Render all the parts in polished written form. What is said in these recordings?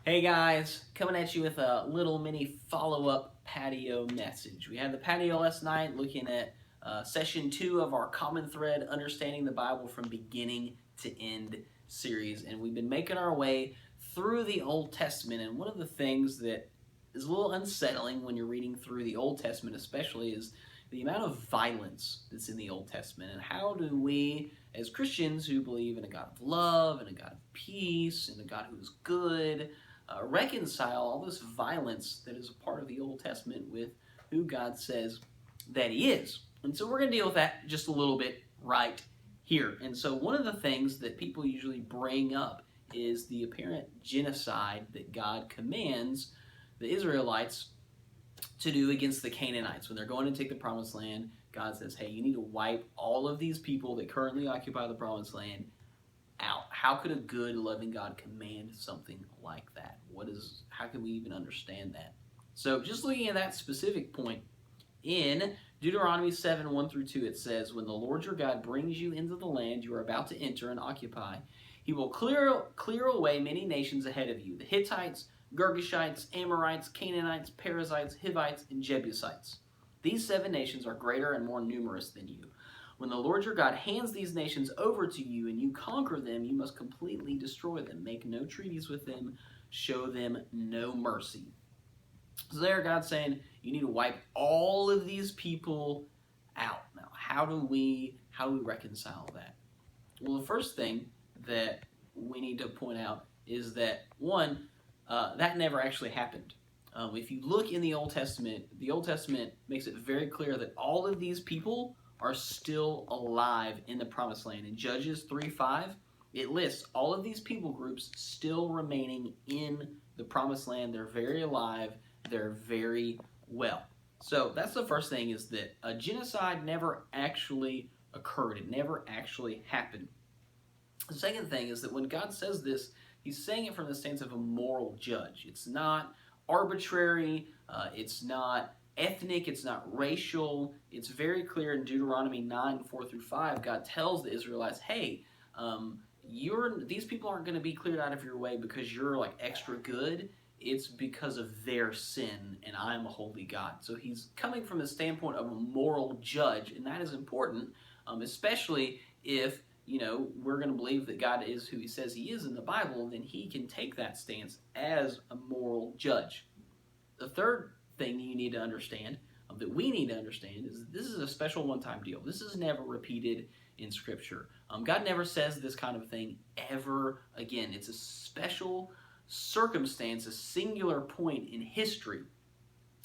Hey guys, coming at you with a little mini follow-up patio message. We had the patio last night looking at session 2 of our Common Thread Understanding the Bible from Beginning to End series, and we've been making our way through the Old Testament. And one of the things that is a little unsettling when you're reading through the Old Testament especially is the amount of violence that's in the Old Testament. And how do we, as Christians who believe in a God of love and a God of peace and a God who is good, reconcile all this violence that is a part of the Old Testament with who God says that He is? And so we're going to deal with that just a little bit right here. And so one of the things that people usually bring up is the apparent genocide that God commands the Israelites to do against the Canaanites. When they're going to take the Promised Land, God says, hey, you need to wipe all of these people that currently occupy the Promised Land out. How could a good, loving God command something like that? How can we even understand that? So just looking at that specific point, in Deuteronomy 7, 1 through 2, it says, when the Lord your God brings you into the land you are about to enter and occupy, He will clear away many nations ahead of you, the Hittites, Girgashites, Amorites, Canaanites, Perizzites, Hivites, and Jebusites. These 7 nations are greater and more numerous than you. When the Lord your God hands these nations over to you and you conquer them, you must completely destroy them. Make no treaties with them. Show them no mercy. So there God's saying you need to wipe all of these people out. Now, how do we reconcile that? Well, the first thing that we need to point out is that, one, that never actually happened. If you look in the Old Testament makes it very clear that all of these people are still alive in the Promised Land. In Judges 3:5, it lists all of these people groups still remaining in the Promised Land. They're very alive. They're very well. So that's the first thing, is that a genocide never actually occurred. It never actually happened. The second thing is that when God says this, He's saying it from the stance of a moral judge. It's not arbitrary. It's not ethnic. It's not racial. It's very clear in Deuteronomy 9, 4 through 5. God tells the Israelites, hey, these people aren't going to be cleared out of your way because you're like extra good. It's because of their sin, and I am a holy God. So He's coming from the standpoint of a moral judge, and that is important, especially if we're going to believe that God is who He says He is in the Bible. Then He can take that stance as a moral judge. The third thing you need to understand, that we need to understand, is that this is a special one-time deal. This is never repeated in Scripture. God never says this kind of thing ever again. It's a special circumstance, a singular point in history.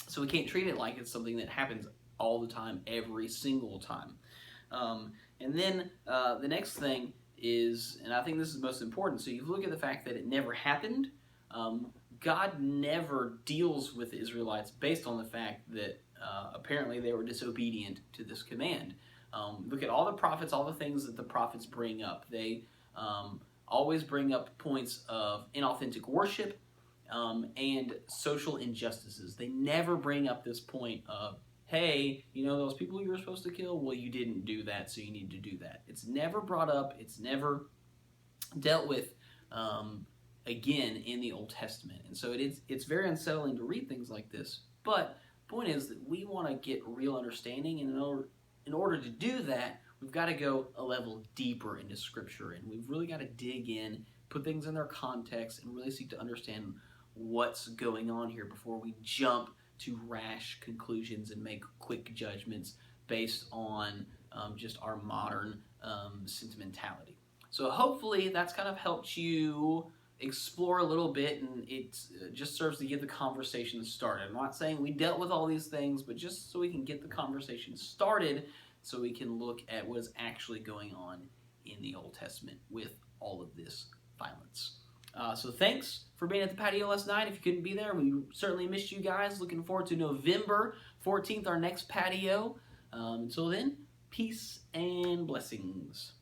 So we can't treat it like it's something that happens all the time, every single time. And then the next thing is, and I think this is most important, so you look at the fact that it never happened. God never deals with the Israelites based on the fact that apparently they were disobedient to this command. Look at all the prophets, all the things that the prophets bring up. They always bring up points of inauthentic worship and social injustices. They never bring up this point of, hey, those people you were supposed to kill, well, you didn't do that, so you need to do that. It's never brought up. It's never dealt with again in the Old Testament. And so it's very unsettling to read things like this. But the point is that we want to get real understanding, and in order to do that, we've got to go a level deeper into Scripture, and we've really got to dig in, put things in their context, and really seek to understand what's going on here before we jump to rash conclusions and make quick judgments based on just our modern sentimentality. So hopefully that's kind of helped you explore a little bit, and it just serves to get the conversation started. I'm not saying we dealt with all these things, but just so we can get the conversation started, so we can look at what is actually going on in the Old Testament with all of this violence. So thanks for being at the patio last night. If you couldn't be there, we certainly missed you guys. Looking forward to November 14th, our next patio. Until then, peace and blessings.